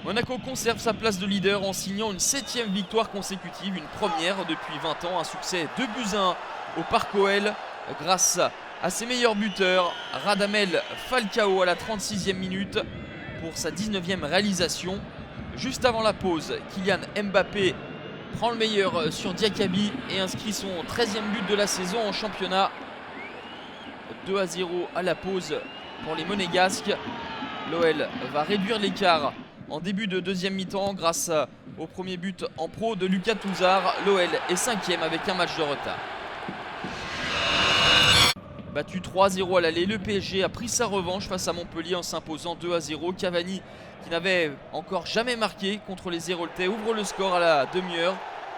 Monaco conserve sa place de leader en signant une 7e victoire consécutive, une première depuis 20 ans, un succès 2-1 au Parc OL grâce à ses meilleurs buteurs, Radamel Falcao à la 36e minute pour sa 19e réalisation. Juste avant la pause, Kylian Mbappé prend le meilleur sur Diakaby et inscrit son 13e but de la saison en championnat. 2-0 à la pause pour les Monégasques. L'OL va réduire l'écart en début de deuxième mi-temps grâce au premier but en pro de Lucas Touzard. L'OL est 5e avec un match de retard. Battu 3-0 à l'aller, le PSG a pris sa revanche face à Montpellier en s'imposant 2-0. Cavani, qui n'avait encore jamais marqué contre les Héroltais, ouvre le score à la demi-heure.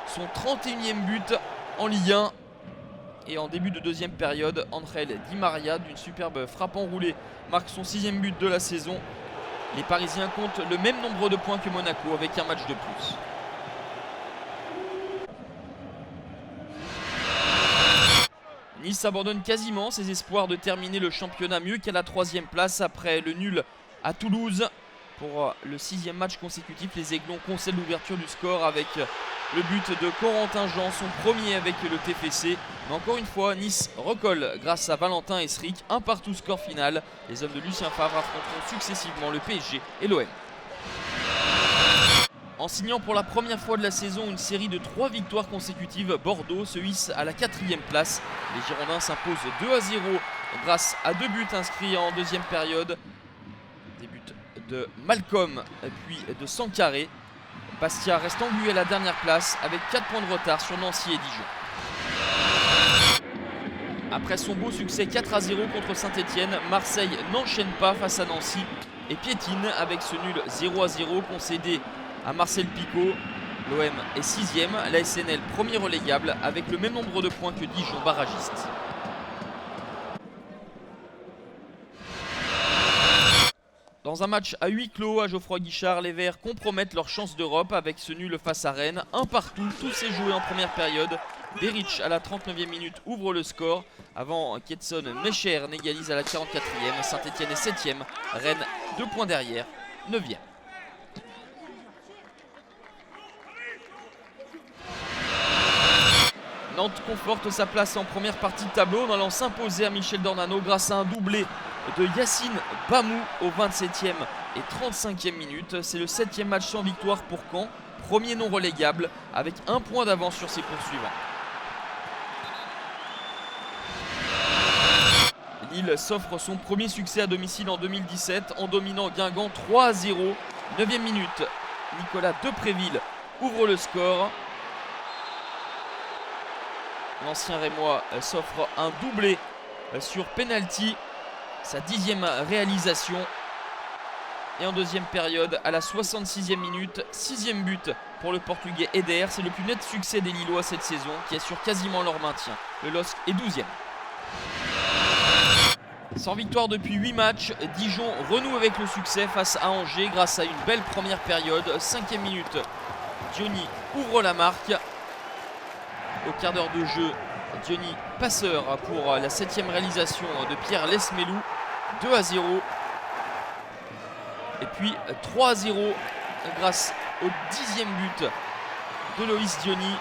Son 31e but en Ligue 1. Et en début de deuxième période, Angel Di Maria, d'une superbe frappe enroulée, marque son 6e but de la saison. Les Parisiens comptent le même nombre de points que Monaco avec un match de plus. Nice abandonne quasiment ses espoirs de terminer le championnat mieux qu'à la 3e place après le nul à Toulouse. Pour le 6e match consécutif, les Aiglons concèdent l'ouverture du score avec le but de Corentin Jean, son premier avec le TFC. Mais encore une fois, Nice recolle grâce à Valentin Esric. 1-1 score final. Les hommes de Lucien Favre affronteront successivement le PSG et l'OM. En signant pour la première fois de la saison une série de 3 victoires consécutives, Bordeaux se hisse à la 4e place. Les Girondins s'imposent 2-0 grâce à 2 buts inscrits en deuxième période. Des buts de Malcolm puis de Sankaré. Bastia reste englué à la dernière place avec 4 points de retard sur Nancy et Dijon. Après son beau succès 4-0 contre Saint-Etienne, Marseille n'enchaîne pas face à Nancy et piétine avec ce nul 0-0 concédé à Marcel Picot. L'OM est 6e, la SNL premier relégable avec le même nombre de points que Dijon barragiste. Dans un match à huis clos à Geoffroy-Guichard, les Verts compromettent leur chance d'Europe avec ce nul face à Rennes. 1-1, tout s'est joué en première période. Beric à la 39e minute ouvre le score avant qu'Edson Mecher n'égalise à la 44e. Saint-Etienne est 7e, Rennes 2 points derrière, 9e. Nantes conforte sa place en première partie de tableau en allant s'imposer à Michel Dornano grâce à un doublé de Yacine Bamou au 27e et 35e minute. C'est le 7e match sans victoire pour Caen, premier non relégable avec 1 point d'avance sur ses poursuivants. Lille s'offre son premier succès à domicile en 2017 en dominant Guingamp 3-0. 9e minute, Nicolas Depréville ouvre le score. L'ancien Rémois s'offre un doublé sur penalty, sa 10e réalisation. Et en deuxième période, à la 66e minute, 6e but pour le Portugais Eder. C'est le plus net succès des Lillois cette saison qui assure quasiment leur maintien. Le LOSC est 12e. Sans victoire depuis 8 matchs, Dijon renoue avec le succès face à Angers grâce à une belle première période. 5e minute, Diony ouvre la marque. Au quart d'heure de jeu, Diony passeur pour la 7e réalisation de Pierre Lesmelou. 2-0. Et puis 3-0 grâce au 10e but de Loïs Diony.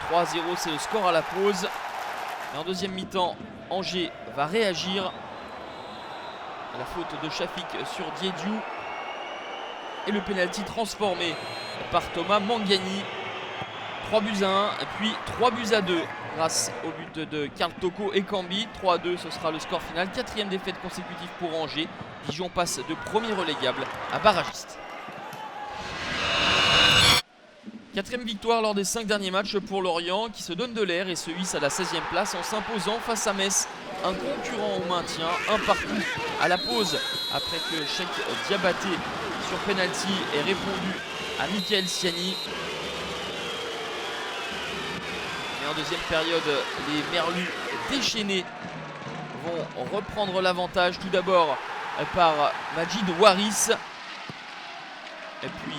3-0, c'est le score à la pause. Et en deuxième mi-temps, Angers va réagir à la faute de Chafik sur Diédiou. Et le pénalty transformé par Thomas Mangani. 3-1 et puis 3-2 grâce au but de Karl Toko et Cambi. 3-2, ce sera le score final. 4e défaite consécutive pour Angers. Dijon passe de premier relégable à barragiste. 4e victoire lors des 5 derniers matchs pour Lorient qui se donne de l'air et se hisse à la 16e place en s'imposant face à Metz, un concurrent au maintien. 1-1 à la pause après que Cheikh Diabaté sur penalty ait répondu à Michael Siani. Et en deuxième période, les Merlus déchaînés vont reprendre l'avantage. Tout d'abord par Majid Waris. Et puis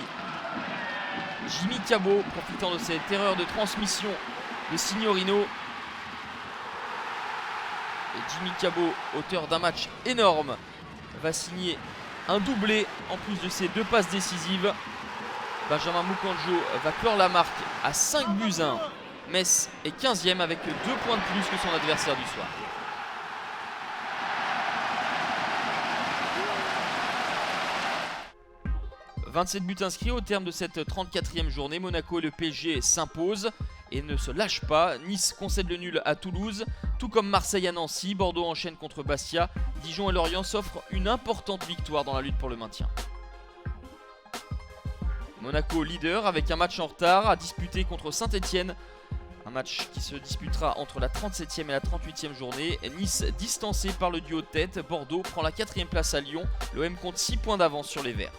Jimmy Cabot, profitant de cette erreur de transmission de Signorino. Et Jimmy Cabot, auteur d'un match énorme, va signer un doublé en plus de ses 2 passes décisives. Benjamin Mukanjo va clore la marque à 5-1. Metz est 15e avec 2 points de plus que son adversaire du soir. « 27 buts inscrits au terme de cette 34e journée. Monaco et le PSG s'imposent et ne se lâchent pas. Nice concède le nul à Toulouse, tout comme Marseille à Nancy. Bordeaux enchaîne contre Bastia. Dijon et Lorient s'offrent une importante victoire dans la lutte pour le maintien. Monaco leader avec un match en retard à disputer contre Saint-Etienne. Un match qui se disputera entre la 37e et la 38e journée. Nice distancé par le duo de tête. Bordeaux prend la 4e place à Lyon. L'OM compte 6 points d'avance sur les Verts.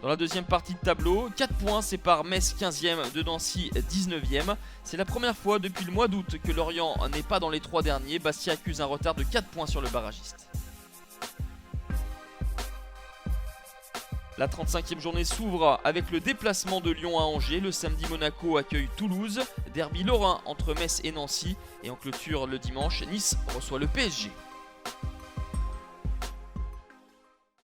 Dans la deuxième partie de tableau, 4 points séparent Metz 15e de Nancy 19e. C'est la première fois depuis le mois d'août que Lorient n'est pas dans les 3 derniers. Bastia accuse un retard de 4 points sur le barragiste. La 35e journée s'ouvre avec le déplacement de Lyon à Angers. Le samedi, Monaco accueille Toulouse. Derby lorrain entre Metz et Nancy. Et en clôture le dimanche, Nice reçoit le PSG.